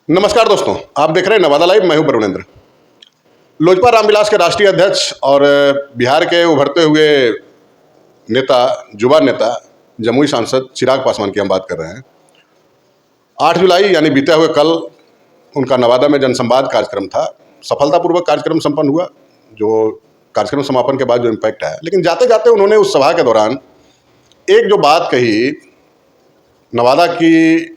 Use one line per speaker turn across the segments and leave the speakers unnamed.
नमस्कार दोस्तों, आप देख रहे हैं नवादा लाइव। मैं हूं वरुणेंद्र। लोजपा रामविलास के राष्ट्रीय अध्यक्ष और बिहार के उभरते हुए नेता, युवा नेता, जमुई सांसद चिराग पासवान की हम बात कर रहे हैं। 8 जुलाई यानी बीते हुए कल उनका नवादा में जनसंवाद कार्यक्रम था। सफलतापूर्वक कार्यक्रम संपन्न हुआ। जो कार्यक्रम समापन के बाद जो इम्पैक्ट है, लेकिन जाते जाते उन्होंने उस सभा के दौरान एक जो बात कही नवादा की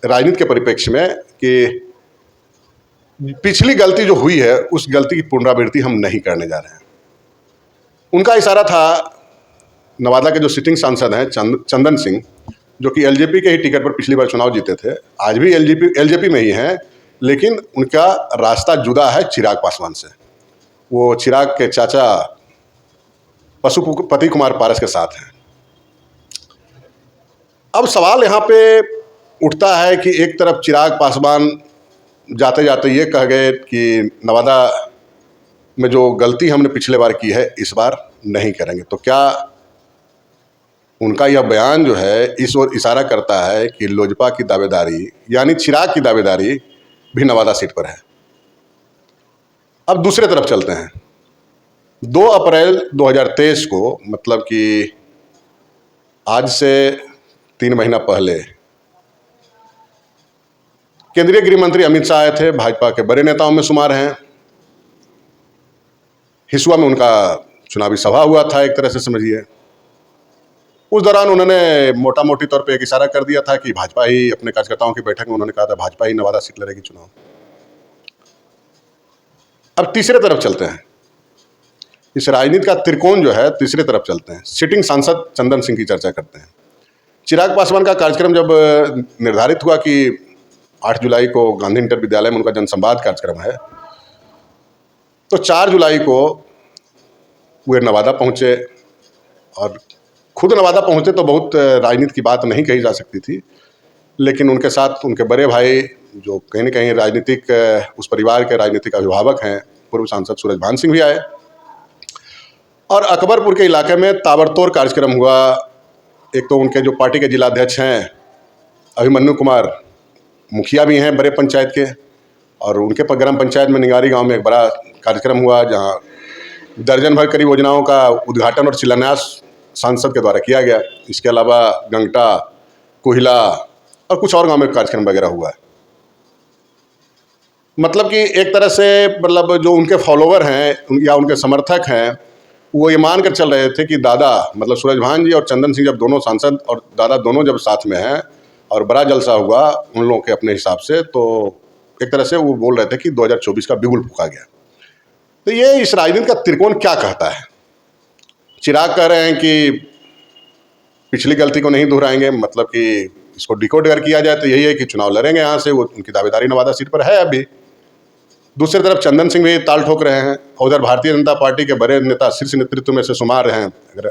राजनीति के परिप्रेक्ष्य में कि पिछली गलती जो हुई है उस गलती की पुनरावृत्ति हम नहीं करने जा रहे हैं। उनका इशारा था नवादा के जो सिटिंग सांसद हैं चंदन सिंह, जो कि एलजेपी के ही टिकट पर पिछली बार चुनाव जीते थे, आज भी एलजेपी में ही हैं, लेकिन उनका रास्ता जुदा है चिराग पासवान से। वो चिराग के चाचा पशुपति कुमार पारस के साथ हैं। अब सवाल यहाँ पे उठता है कि एक तरफ चिराग पासवान जाते जाते ये कह गए कि नवादा में जो गलती हमने पिछले बार की है इस बार नहीं करेंगे, तो क्या उनका यह बयान जो है इस ओर इशारा करता है कि लोजपा की दावेदारी यानी चिराग की दावेदारी भी नवादा सीट पर है। अब दूसरे तरफ चलते हैं। 2 अप्रैल 2023 को, मतलब कि आज से 3 महीना पहले, केंद्रीय गृह मंत्री अमित शाह आए थे। भाजपा के बड़े नेताओं में शुमार हैं। हिसुआ में उनका चुनावी सभा हुआ था, एक तरह से समझिए। उस दौरान उन्होंने मोटा मोटी तौर पे एक इशारा कर दिया था कि भाजपा ही, अपने कार्यकर्ताओं की बैठक में उन्होंने कहा था भाजपा ही नवादा सीट लड़ेगी चुनाव। अब तीसरे तरफ चलते हैं। इस राजनीति का त्रिकोण जो है, तीसरे तरफ चलते हैं। सिटिंग सांसद चंदन सिंह की चर्चा करते हैं। चिराग पासवान का कार्यक्रम जब निर्धारित हुआ कि 8 जुलाई को गांधी इंटर विद्यालय में उनका जनसंवाद कार्यक्रम है, तो 4 जुलाई को वे नवादा पहुंचे। और खुद नवादा पहुंचे तो बहुत राजनीति की बात नहीं कही जा सकती थी, लेकिन उनके साथ उनके बड़े भाई, जो कहीं न कहीं राजनीतिक उस परिवार के राजनीतिक अभिभावक हैं, पूर्व सांसद सूरजभान सिंह भी आए। और अकबरपुर के इलाके में ताबड़तोड़ कार्यक्रम हुआ। एक तो उनके जो पार्टी के जिलाध्यक्ष हैं अभिमन्यु कुमार, मुखिया भी हैं बड़े पंचायत के, और उनके ग्राम पंचायत में निगारी गांव में एक बड़ा कार्यक्रम हुआ, जहां दर्जन भर करीब योजनाओं का उद्घाटन और शिलान्यास सांसद के द्वारा किया गया। इसके अलावा गंगटा, कोहिला और कुछ और गांव में कार्यक्रम वगैरह हुआ। मतलब कि एक तरह से, मतलब जो उनके फॉलोवर हैं या उनके समर्थक हैं, वो ये मान कर चल रहे थे कि दादा, मतलब सूरजभान जी और चंदन सिंह, जब दोनों सांसद और दादा दोनों जब साथ में हैं और बड़ा जलसा हुआ उन लोगों के अपने हिसाब से, तो एक तरह से वो बोल रहे थे कि 2024 का बिगुल फूंका गया। तो ये इस राजनीति का त्रिकोण क्या कहता है? चिराग कह रहे हैं कि पिछली गलती को नहीं दोहराएंगे, मतलब कि इसको डिकोड अगर किया जाए तो यही है कि चुनाव लड़ेंगे यहाँ से। वो उनकी दावेदारी नवादा सीट पर है अभी। दूसरी तरफ चंदन सिंह भी ताल ठोक रहे हैं। उधर भारतीय जनता पार्टी के बड़े नेता शीर्ष नेतृत्व में से शुमार रहे हैं। अगर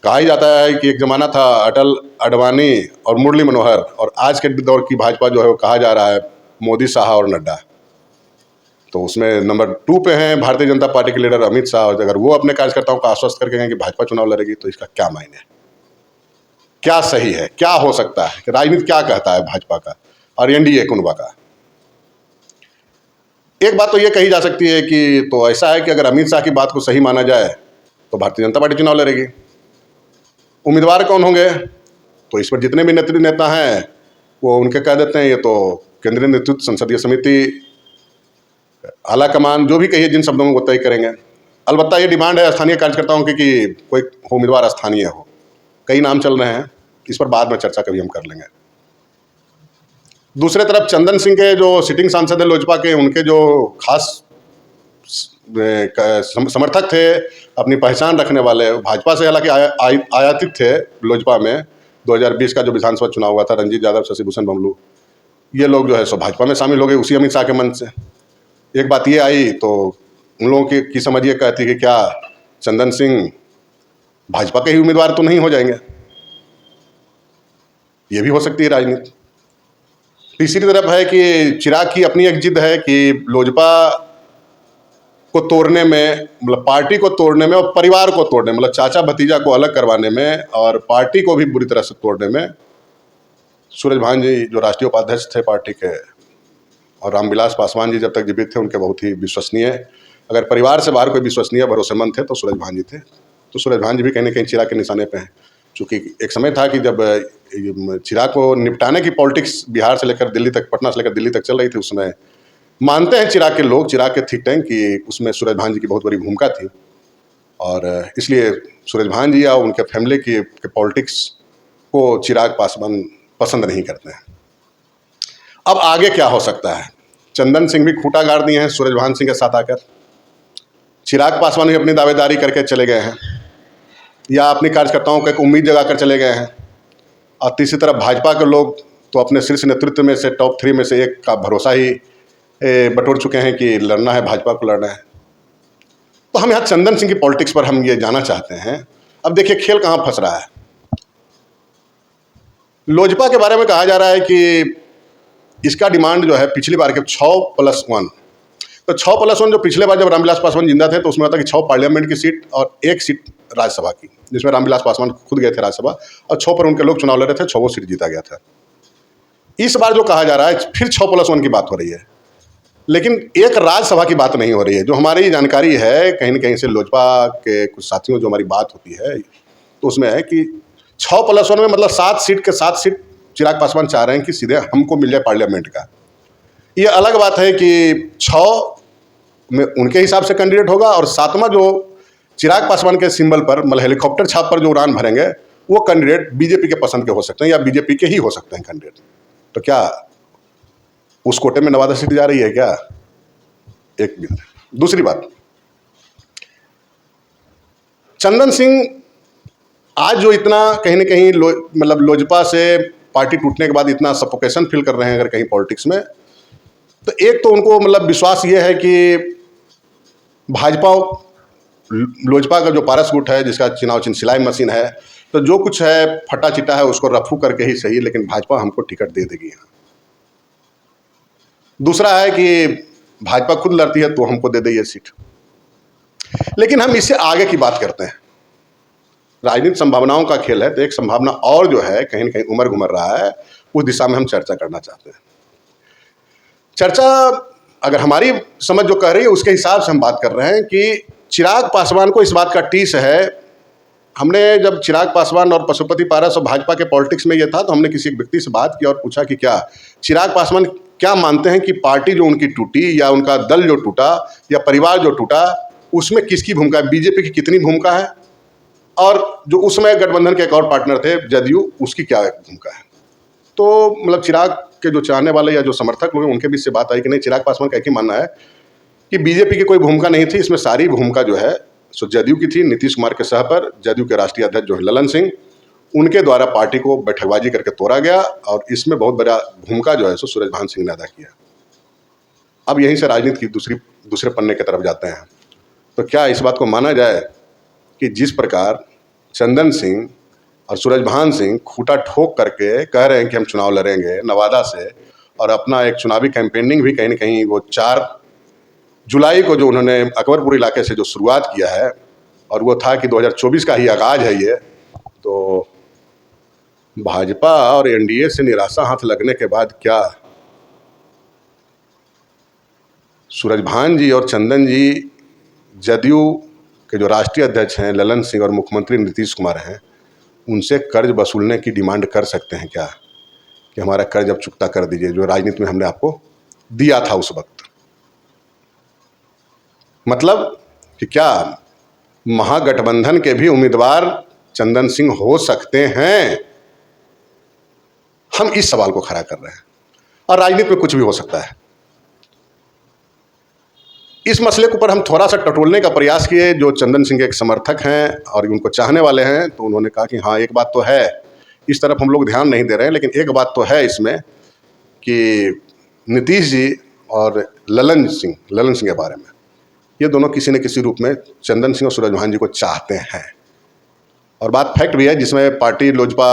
कहा ही जाता है कि एक जमाना था अटल, आडवाणी और मुरली मनोहर, और आज के दौर की भाजपा जो है वो कहा जा रहा है मोदी, शाह और नड्डा। तो उसमें नंबर 2 पे हैं भारतीय जनता पार्टी के लीडर अमित शाह। अगर वो अपने कार्यकर्ताओं को आश्वस्त करके कहें कि भाजपा चुनाव लड़ेगी, तो इसका क्या मायने है, क्या सही है, क्या हो सकता है, राजनीति क्या कहता है भाजपा का और एनडीए कुनबा का? एक बात तो ये कही जा सकती है कि तो ऐसा है कि अगर अमित शाह की बात को सही माना जाए तो भारतीय जनता पार्टी चुनाव लड़ेगी। उम्मीदवार कौन होंगे? तो इस पर जितने भी नेता हैं वो उनके कह देते हैं, ये तो केंद्रीय नेतृत्व, संसदीय समिति, आला कमान, जो भी कहिए जिन शब्दों में वो तय करेंगे। अलबत्ता ये डिमांड है स्थानीय कार्यकर्ताओं की कि कोई उम्मीदवार स्थानीय हो। कई नाम चल रहे हैं, इस पर बाद में चर्चा कभी हम कर लेंगे। दूसरे तरफ चंदन सिंह के जो सिटिंग सांसद हैं लोजपा के, उनके जो खास समर्थक थे, अपनी पहचान रखने वाले, भाजपा से हालांकि आयातित थे लोजपा में। 2020 का जो विधानसभा चुनाव हुआ था, रंजीत यादव, शशि भूषण बमलू, ये लोग जो है सो भाजपा में शामिल हो गए उसी अमित शाह के मन से। एक बात ये आई तो उन लोगों की समझ ये कहती है कि क्या चंदन सिंह भाजपा के ही उम्मीदवार तो नहीं हो जाएंगे? ये भी हो सकती है राजनीति। तीसरी तरफ है कि चिराग की अपनी एक जिद है कि लोजपा को तोड़ने में, मतलब पार्टी को तोड़ने में और परिवार को तोड़ने में, मतलब चाचा भतीजा को अलग करवाने में और पार्टी को भी बुरी तरह से तोड़ने में सूरजभान जी, जो राष्ट्रीय उपाध्यक्ष थे पार्टी के, और रामविलास पासवान जी जब तक जीवित थे उनके बहुत ही विश्वसनीय, अगर परिवार से बाहर कोई विश्वसनीय भरोसेमंद थे तो सूरज भान जी थे। तो सूरज भान जी भी कहीं ना कहीं चिराग के निशाने पे हैं, चूँकि एक समय था कि जब चिराग को निपटाने की पॉलिटिक्स बिहार से लेकर दिल्ली तक, पटना से लेकर दिल्ली तक चल रही थी, उसमें मानते हैं चिराग के लोग, चिराग के थिंक टैंक, कि उसमें सूरज भान जी की बहुत बड़ी भूमिका थी। और इसलिए सूरज भान जी या उनके फैमिली की पॉलिटिक्स को चिराग पासवान पसंद नहीं करते हैं। अब आगे क्या हो सकता है? चंदन सिंह भी खूंटा गाड़ दिए हैं सूरज भान सिंह के साथ आकर, चिराग पासवान भी अपनी दावेदारी करके चले गए हैं या अपने कार्यकर्ताओं को एक उम्मीद जगाकर चले गए हैं। और तीसरी तरफ भाजपा के लोग तो अपने शीर्ष नेतृत्व में से टॉप 3 में से एक का भरोसा ही बटोर चुके हैं कि लड़ना है, भाजपा को लड़ना है। तो हम यहाँ चंदन सिंह की पॉलिटिक्स पर हम ये जानना चाहते हैं। अब देखिए खेल कहाँ फंस रहा है। लोजपा के बारे में कहा जा रहा है कि इसका डिमांड जो है पिछली बार के 6+1, तो 6+1 जो पिछले बार जब रामविलास पासवान जिंदा थे तो उसमें होता कि 6 पार्लियामेंट की सीट और 1 सीट राज्यसभा की, जिसमें रामविलास पासवान खुद गए थे राज्यसभा, और 6 पर उनके लोग चुनाव लड़ रहे थे, 6 सीट जीता गया था। इस बार जो कहा जा रहा है फिर 6+1 की बात हो रही है, लेकिन एक राज्यसभा की बात नहीं हो रही है। जो हमारी जानकारी है कहीं न कहीं से लोजपा के कुछ साथियों जो हमारी बात होती है तो उसमें है कि 6+1 में मतलब 7 सीट के 7 सीट चिराग पासवान चाह रहे हैं कि सीधे हमको मिल जाए पार्लियामेंट का। ये अलग बात है कि 6 में उनके हिसाब से कैंडिडेट होगा और 7वां जो चिराग पासवान के सिंबल पर मतलब हेलीकॉप्टर छाप पर जो उड़ान भरेंगे वो कैंडिडेट बीजेपी के पसंद के हो सकते हैं या बीजेपी के ही हो सकते हैं कैंडिडेट। तो क्या उस कोटे में नवादा सीट जा रही है क्या? एक मिनट। दूसरी बात, चंदन सिंह आज जो इतना कहीं ना कहीं मतलब लोजपा से पार्टी टूटने के बाद इतना सफोकेशन फील कर रहे हैं अगर कहीं पॉलिटिक्स में, तो एक तो उनको मतलब विश्वास ये है कि भाजपा लोजपा का जो पारस गुट है जिसका चुनाव चिन्ह सिलाई मशीन है, तो जो कुछ है फटा चिटा है उसको रफू करके ही सही, लेकिन भाजपा हमको टिकट दे देगी। दूसरा है कि भाजपा खुद लड़ती है तो हमको दे दे ये सीट। लेकिन हम इससे आगे की बात करते हैं, राजनीतिक संभावनाओं का खेल है, तो एक संभावना और जो है कहीं ना कहीं उमर घुमर रहा है, उस दिशा में हम चर्चा करना चाहते हैं। चर्चा अगर हमारी समझ जो कह रही है उसके हिसाब से हम बात कर रहे हैं कि चिराग पासवान को इस बात का टीस है। हमने जब चिराग पासवान और पशुपति पारस और भाजपा के पॉलिटिक्स में ये था तो हमने किसी एक व्यक्ति से बात की और पूछा कि क्या चिराग पासवान क्या मानते हैं कि पार्टी जो उनकी टूटी या उनका दल जो टूटा या परिवार जो टूटा उसमें किसकी भूमिका है, बीजेपी की कितनी भूमिका है, और जो उसमें गठबंधन के एक और पार्टनर थे जदयू, उसकी क्या भूमिका है। तो मतलब चिराग के जो चाहने वाले या जो समर्थक लोग हैं उनके बीच से बात आई कि नहीं, चिराग पासवान का एक ही मानना है कि बीजेपी की कोई भूमिका नहीं थी, इसमें सारी भूमिका जो है सो जदयू की थी। नीतीश कुमार के सह पर जदयू के राष्ट्रीय अध्यक्ष जो है ललन सिंह, उनके द्वारा पार्टी को बैठकबाजी करके तोड़ा गया और इसमें बहुत बड़ा भूमिका जो है सो सूरज भान सिंह ने अदा किया। अब यहीं से राजनीति की दूसरे पन्ने की तरफ जाते हैं। तो क्या इस बात को माना जाए कि जिस प्रकार चंदन सिंह और सूरज भान सिंह खूंटा ठोक करके कह रहे हैं कि हम चुनाव लड़ेंगे नवादा से, और अपना एक चुनावी कैंपेनिंग भी कहीं ना कहीं वो 4 जुलाई को जो उन्होंने अकबरपुर इलाके से जो शुरुआत किया है, और वो था कि 2024 का ही आगाज है ये, तो भाजपा और एनडीए से निराशा हाथ लगने के बाद क्या सूरज भान जी और चंदन जी जदयू के जो राष्ट्रीय अध्यक्ष हैं ललन सिंह और मुख्यमंत्री नीतीश कुमार हैं, उनसे कर्ज वसूलने की डिमांड कर सकते हैं क्या कि हमारा कर्ज अब चुकता कर दीजिए जो राजनीति में हमने आपको दिया था उस वक्त। मतलब कि क्या महागठबंधन के भी उम्मीदवार चंदन सिंह हो सकते हैं? हम इस सवाल को खड़ा कर रहे हैं। और राजनीति में कुछ भी हो सकता है। इस मसले के ऊपर हम थोड़ा सा टटोलने का प्रयास किए। जो चंदन सिंह के एक समर्थक हैं और उनको चाहने वाले हैं, तो उन्होंने कहा कि हाँ एक बात तो है, इस तरफ हम लोग ध्यान नहीं दे रहे हैं, लेकिन एक बात तो है इसमें कि नीतीश जी और ललन सिंह के बारे में ये दोनों किसी न किसी रूप में चंदन सिंह और सूरज भान जी को चाहते हैं। और बात फैक्ट भी है, जिसमें पार्टी लोजपा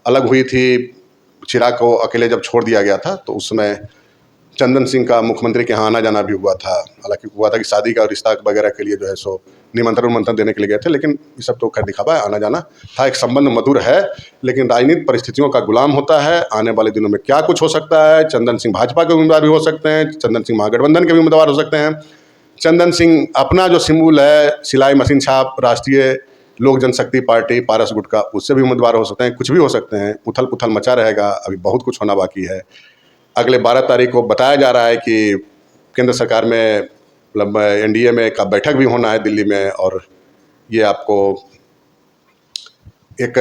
अलग हुई थी, चिराग को अकेले जब छोड़ दिया गया था तो उसमें चंदन सिंह का मुख्यमंत्री के यहाँ आना जाना भी हुआ था। हालांकि हुआ था कि शादी का रिश्ता वगैरह के लिए जो है सो निमंत्रण देने के लिए गए थे, लेकिन ये सब तो खैर दिखावा है, आना जाना था। एक संबंध मधुर है, लेकिन राजनीतिक परिस्थितियों का गुलाम होता है। आने वाले दिनों में क्या कुछ हो सकता है। चंदन सिंह भाजपा के उम्मीदवार भी हो सकते हैं, चंदन सिंह महागठबंधन के भी उम्मीदवार हो सकते हैं। चंदन सिंह अपना जो सिंबल है सिलाई मशीन छाप, राष्ट्रीय लोक जनशक्ति पार्टी पारस गुट का, उससे भी उम्मीदवार हो सकते हैं। कुछ भी हो सकते हैं, उथल पुथल मचा रहेगा, अभी बहुत कुछ होना बाकी है। अगले 12 तारीख को बताया जा रहा है कि केंद्र सरकार में मतलब एनडीए में का बैठक भी होना है दिल्ली में, और ये आपको एक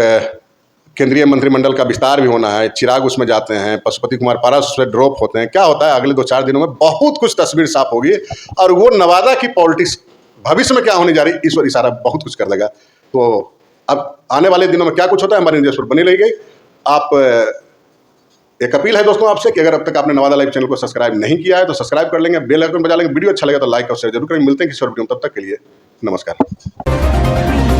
केंद्रीय मंत्रिमंडल का विस्तार भी होना है। चिराग उसमें जाते हैं, पशुपति कुमार पारस उसमें ड्रॉप होते हैं। क्या होता है अगले 2-4 दिनों में बहुत कुछ तस्वीर साफ होगी, और वो नवादा की पॉलिटिक्स भविष्य में क्या होने जा रही है इस पर इशारा बहुत कुछ कर देगा। तो अब आने वाले दिनों में क्या कुछ होता है हमारी न्यूज़ पर बनी रहिए। आप एक अपील है दोस्तों आपसे कि अगर अब तक आपने नवादा लाइव चैनल को सब्सक्राइब नहीं किया है तो सब्सक्राइब कर लेंगे, बेल आइकन बजा लेंगे। वीडियो अच्छा लगे तो लाइक और शेयर जरूर करें। मिलते हैं किसी और वीडियो में, तब तक के लिए नमस्कार।